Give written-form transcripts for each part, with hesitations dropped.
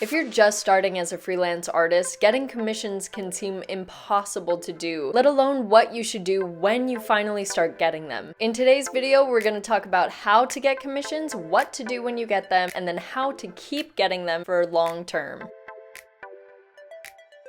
If you're just starting as a freelance artist, getting commissions can seem impossible to do, let alone what you should do when you finally start getting them. In today's video, we're going to talk about how to get commissions, what to do when you get them, and then how to keep getting them for long term.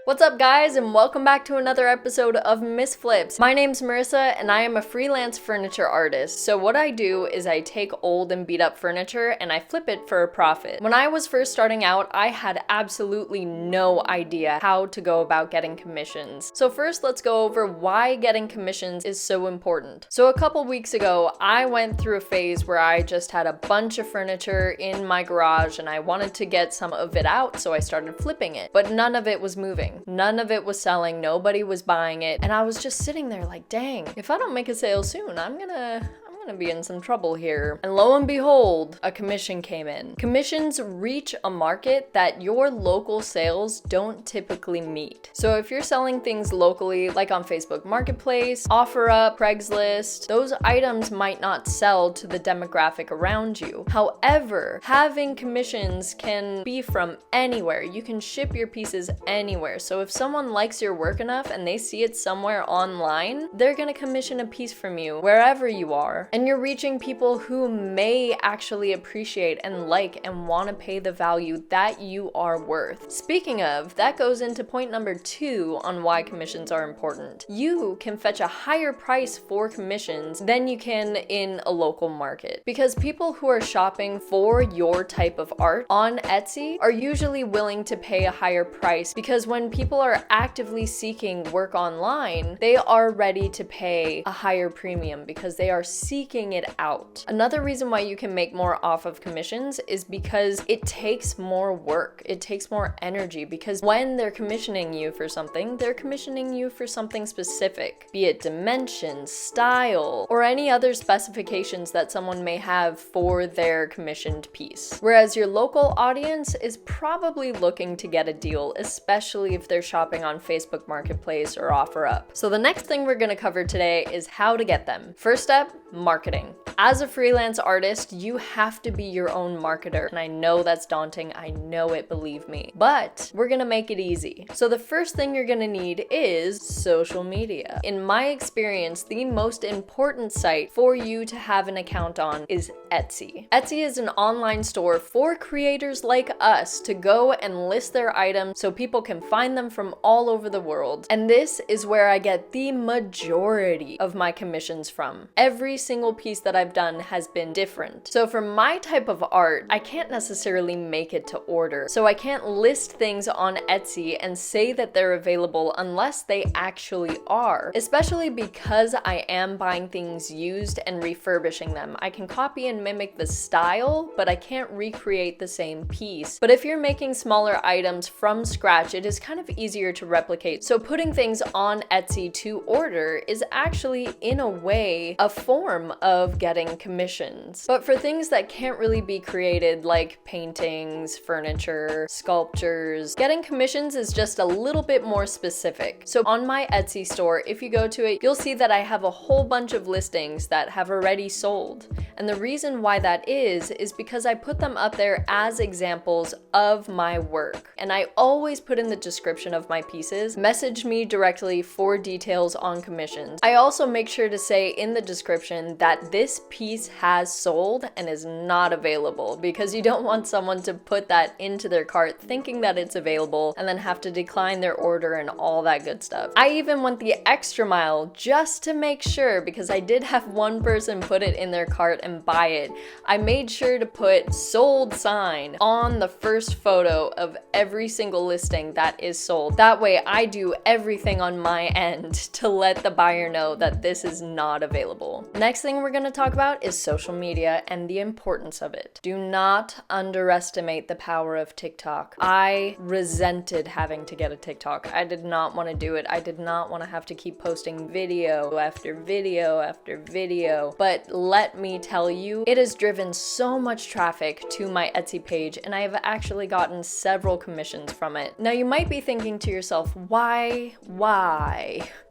What's up guys, and welcome back to another episode of Missflips. My name's Marissa and I am a freelance furniture artist. So what I do is I take old and beat up furniture and I flip it for a profit. When I was first starting out, I had absolutely no idea how to go about getting commissions. So first let's go over why getting commissions is so important. So a couple weeks ago, I went through a phase where I just had a bunch of furniture in my garage and I wanted to get some of it out, so I started flipping it. But none of it was moving. None of it was selling, nobody was buying it, and I was just sitting there like, dang, if I don't make a sale soon, I'm gonna be in some trouble here. And lo and behold, a commission came in. Commissions reach a market that your local sales don't typically meet. So if you're selling things locally, like on Facebook Marketplace, OfferUp, Craigslist, those items might not sell to the demographic around you. However, having commissions can be from anywhere. You can ship your pieces anywhere. So if someone likes your work enough and they see it somewhere online, they're gonna commission a piece from you wherever you are. And you're reaching people who may actually appreciate and like and want to pay the value that you are worth. Speaking of, that goes into point number 2 on why commissions are important. You can fetch a higher price for commissions than you can in a local market, because people who are shopping for your type of art on Etsy are usually willing to pay a higher price, because when people are actively seeking work online, they are ready to pay a higher premium because they are seeking it out. Another reason why you can make more off of commissions is because it takes more work. It takes more energy, because when they're commissioning you for something, they're commissioning you for something specific, be it dimensions, style, or any other specifications that someone may have for their commissioned piece. Whereas your local audience is probably looking to get a deal, especially if they're shopping on Facebook Marketplace or OfferUp. So the next thing we're going to cover today is how to get them. First step, marketing. As a freelance artist, you have to be your own marketer. And I know that's daunting. I know it, believe me. But we're gonna make it easy. So the first thing you're gonna need is social media. In my experience, the most important site for you to have an account on is Etsy. Etsy is an online store for creators like us to go and list their items so people can find them from all over the world. And this is where I get the majority of my commissions from. Every single piece that I've done has been different. So for my type of art, I can't necessarily make it to order. So I can't list things on Etsy and say that they're available unless they actually are, especially because I am buying things used and refurbishing them. I can copy and mimic the style, but I can't recreate the same piece. But if you're making smaller items from scratch, it is kind of easier to replicate. So putting things on Etsy to order is actually, in a way, a form of getting commissions. But for things that can't really be created, like paintings, furniture, sculptures, getting commissions is just a little bit more specific. So on my Etsy store, if you go to it, you'll see that I have a whole bunch of listings that have already sold. And the reason why that is because I put them up there as examples of my work. And I always put in the description of my pieces, message me directly for details on commissions. I also make sure to say in the description that this piece has sold and is not available, because you don't want someone to put that into their cart thinking that it's available and then have to decline their order and all that good stuff. I even went the extra mile just to make sure, because I did have one person put it in their cart and buy it. I made sure to put sold sign on the first photo of every single listing that is sold. That way I do everything on my end to let the buyer know that this is not available. Next thing we're going to talk about is social media and the importance of it. Do not underestimate the power of TikTok. I resented having to get a TikTok. I did not want to do it. I did not want to have to keep posting video after video after video. But let me tell you, it has driven so much traffic to my Etsy page, and I have actually gotten several commissions from it. Now you might be thinking to yourself, why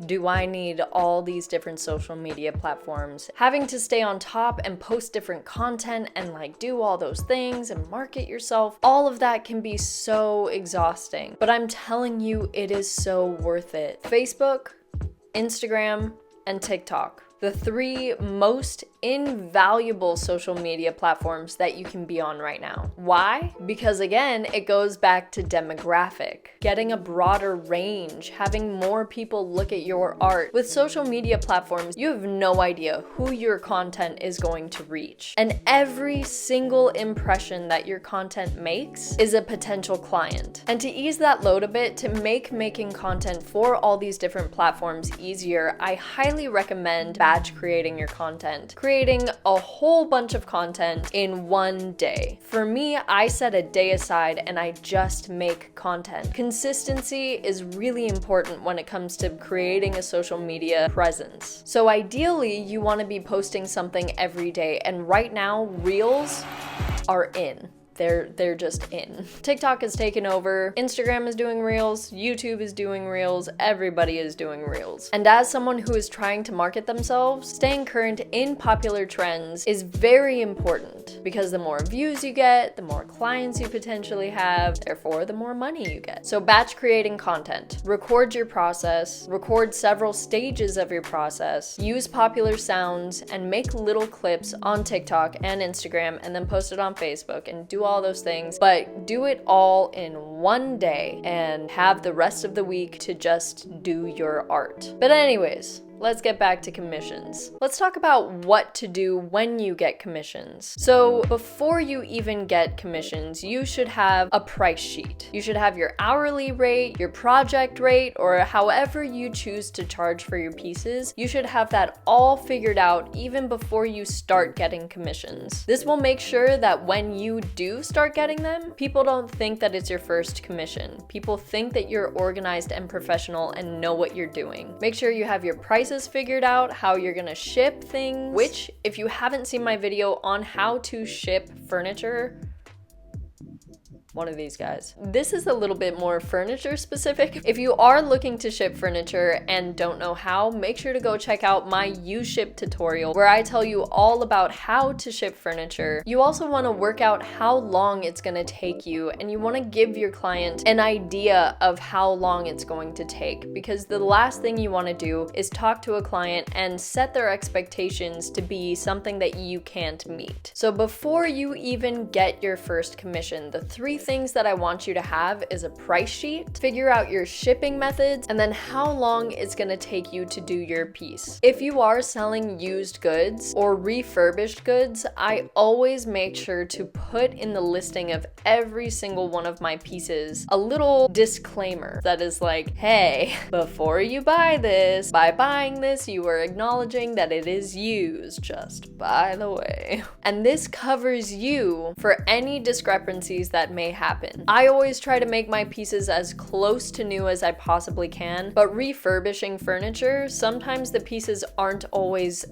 do I need all these different social media platforms? Having to stay on top and post different content and like do all those things and market yourself, all of that can be so exhausting. But I'm telling you, it is so worth it. Facebook, Instagram, and TikTok. The three most invaluable social media platforms that you can be on right now. Why? Because again, it goes back to demographic. Getting a broader range, having more people look at your art. With social media platforms, you have no idea who your content is going to reach. And every single impression that your content makes is a potential client. And to ease that load a bit, to make making content for all these different platforms easier, I highly recommend batch creating your content. Creating a whole bunch of content in one day. For me, I set a day aside and I just make content. Consistency is really important when it comes to creating a social media presence. So ideally, you want to be posting something every day, and right now, Reels are in. They're just in. TikTok has taken over, Instagram is doing Reels, YouTube is doing Reels, everybody is doing Reels. And as someone who is trying to market themselves, staying current in popular trends is very important, because the more views you get, the more clients you potentially have, therefore the more money you get. So batch creating content. Record your process, record several stages of your process, use popular sounds, and make little clips on TikTok and Instagram, and then post it on Facebook, and do all those things, but do it all in one day and have the rest of the week to just do your art. But anyways, let's get back to commissions. Let's talk about what to do when you get commissions. So before you even get commissions, you should have a price sheet. You should have your hourly rate, your project rate, or however you choose to charge for your pieces. You should have that all figured out even before you start getting commissions. This will make sure that when you do start getting them, people don't think that it's your first commission. People think that you're organized and professional and know what you're doing. Make sure you have your price figured out, how you're gonna ship things, which if you haven't seen my video on how to ship furniture, one of these guys. This is a little bit more furniture specific. If you are looking to ship furniture and don't know how, make sure to go check out my U-Ship tutorial where I tell you all about how to ship furniture. You also want to work out how long it's going to take you, and you want to give your client an idea of how long it's going to take, because the last thing you want to do is talk to a client and set their expectations to be something that you can't meet. So before you even get your first commission, the three things that I want you to have is a price sheet, figure out your shipping methods, and then how long it's gonna take you to do your piece. If you are selling used goods or refurbished goods, I always make sure to put in the listing of every single one of my pieces a little disclaimer that is like, hey, before you buy this, by buying this, you are acknowledging that it is used, just by the way. And this covers you for any discrepancies that may happen. I always try to make my pieces as close to new as I possibly can, but refurbishing furniture, sometimes the pieces aren't always,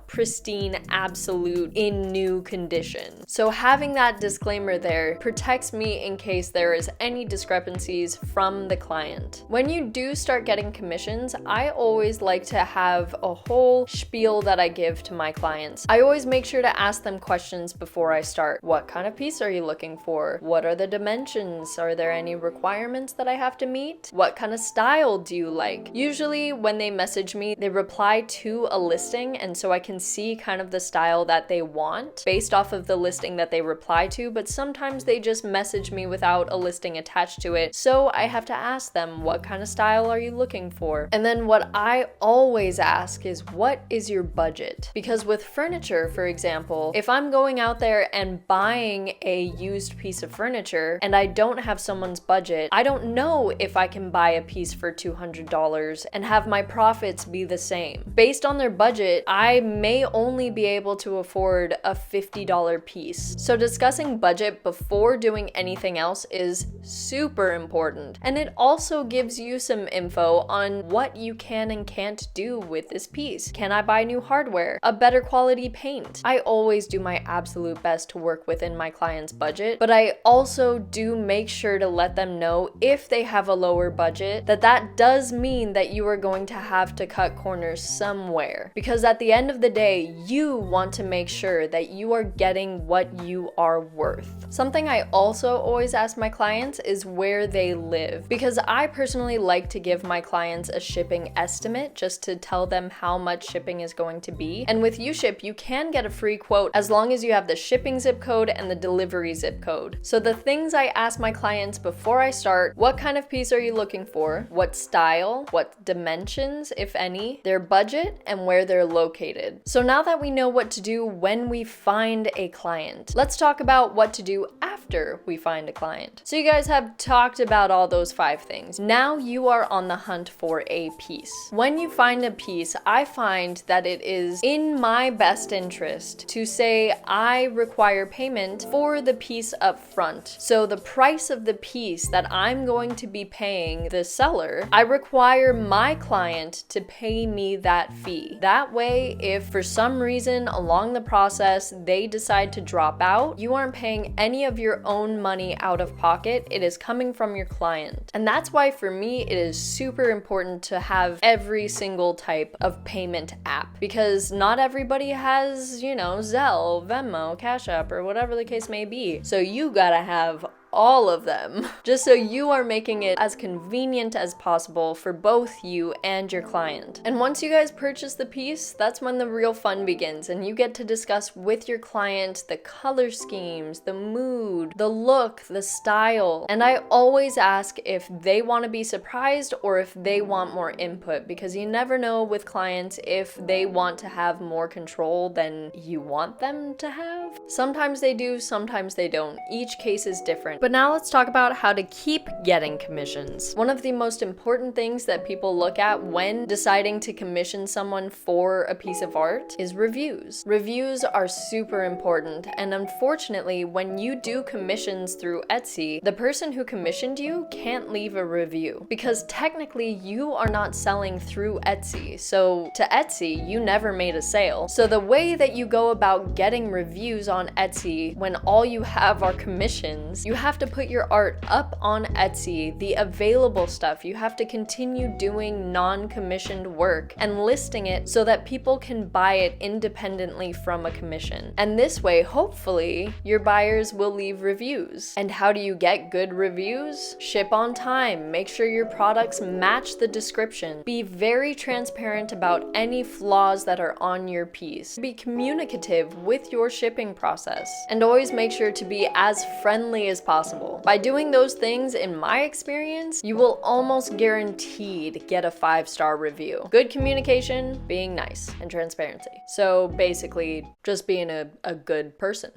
pristine, absolute, in new condition. So having that disclaimer there protects me in case there is any discrepancies from the client. When you do start getting commissions, I always like to have a whole spiel that I give to my clients. I always make sure to ask them questions before I start. What kind of piece are you looking for? What are the dimensions? Are there any requirements that I have to meet? What kind of style do you like? Usually when they message me, they reply to a listing, and so I can see kind of the style that they want based off of the listing that they reply to, but sometimes they just message me without a listing attached to it, so I have to ask them, what kind of style are you looking for? And then what I always ask is, what is your budget? Because with furniture, for example, if I'm going out there and buying a used piece of furniture and I don't have someone's budget, I don't know if I can buy a piece for $200 and have my profits be the same. Based on their budget, I may only be able to afford a $50 piece. So discussing budget before doing anything else is super important. And it also gives you some info on what you can and can't do with this piece. Can I buy new hardware? A better quality paint? I always do my absolute best to work within my client's budget, but I also also do make sure to let them know if they have a lower budget that does mean that you are going to have to cut corners somewhere. Because at the end of the day, you want to make sure that you are getting what you are worth. Something I also always ask my clients is where they live, because I personally like to give my clients a shipping estimate just to tell them how much shipping is going to be. And with UShip, you can get a free quote as long as you have the shipping zip code and the delivery zip code. So the things I ask my clients before I start: what kind of piece are you looking for? What style? What dimensions, if any? Their budget, and where they're located. So now that we know what to do when we find a client, let's talk about what to do after we find a client. So you guys have talked about all those 5 things. Now you are on the hunt for a piece. When you find a piece, I find that it is in my best interest to say I require payment for the piece up front. So the price of the piece that I'm going to be paying the seller, I require my client to pay me that fee. That way, if for some reason along the process they decide to drop out, you aren't paying any of your own money out of pocket. It is coming from your client. And that's why for me it is super important to have every single type of payment app, because not everybody has, Zelle, Venmo, Cash App, or whatever the case may be. So you gotta have all of them, just so you are making it as convenient as possible for both you and your client. And once you guys purchase the piece, that's when the real fun begins, and you get to discuss with your client the color schemes, the mood, the look, the style. And I always ask if they want to be surprised or if they want more input, because you never know with clients if they want to have more control than you want them to have. Sometimes they do, sometimes they don't. Each case is different. But now let's talk about how to keep getting commissions. One of the most important things that people look at when deciding to commission someone for a piece of art is reviews. Reviews are super important, and unfortunately, when you do commissions through Etsy, the person who commissioned you can't leave a review, because technically you are not selling through Etsy. So to Etsy, you never made a sale. So the way that you go about getting reviews on Etsy when all you have are commissions, you have to put your art up on Etsy, the available stuff. You have to continue doing non-commissioned work and listing it so that people can buy it independently from a commission. And this way, hopefully, your buyers will leave reviews. And how do you get good reviews? Ship on time. Make sure your products match the description. Be very transparent about any flaws that are on your piece. Be communicative with your shipping process. And always make sure to be as friendly as possible. By doing those things, in my experience, you will almost guaranteed get a 5-star review. Good communication, being nice, and transparency. So basically, just being a good person,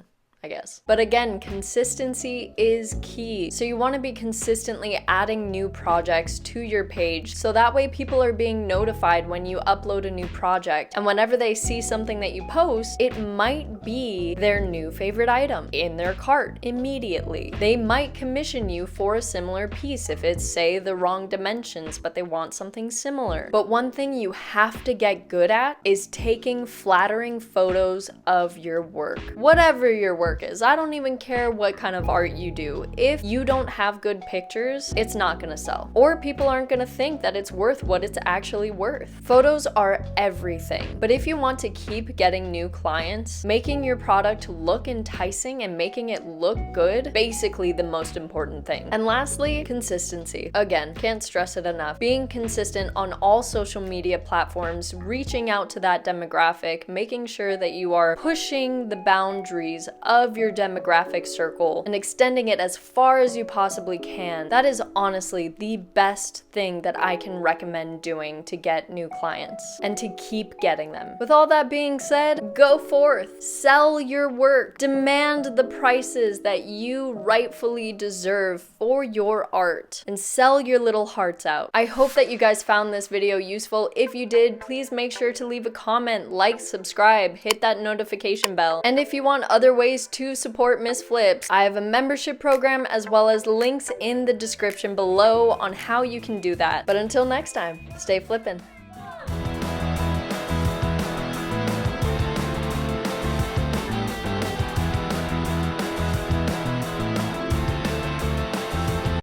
I guess. But again, consistency is key. So you want to be consistently adding new projects to your page, so that way people are being notified when you upload a new project. And whenever they see something that you post, it might be their new favorite item in their cart immediately. They might commission you for a similar piece if it's, say, the wrong dimensions, but they want something similar. But one thing you have to get good at is taking flattering photos of your work. Whatever your work is. I don't even care what kind of art you do. If you don't have good pictures, it's not gonna sell. Or people aren't gonna think that it's worth what it's actually worth. Photos are everything. But if you want to keep getting new clients, making your product look enticing and making it look good, basically the most important thing. And lastly, consistency. Again, can't stress it enough. Being consistent on all social media platforms, reaching out to that demographic, making sure that you are pushing the boundaries of your demographic circle and extending it as far as you possibly can. That is honestly the best thing that I can recommend doing to get new clients and to keep getting them. With all that being said, go forth, sell your work, demand the prices that you rightfully deserve for your art, and sell your little hearts out. I hope that you guys found this video useful. If you did, please make sure to leave a comment, like, subscribe, hit that notification bell. And if you want other ways to support Missflips, I have a membership program as well as links in the description below on how you can do that. But until next time, stay flippin'.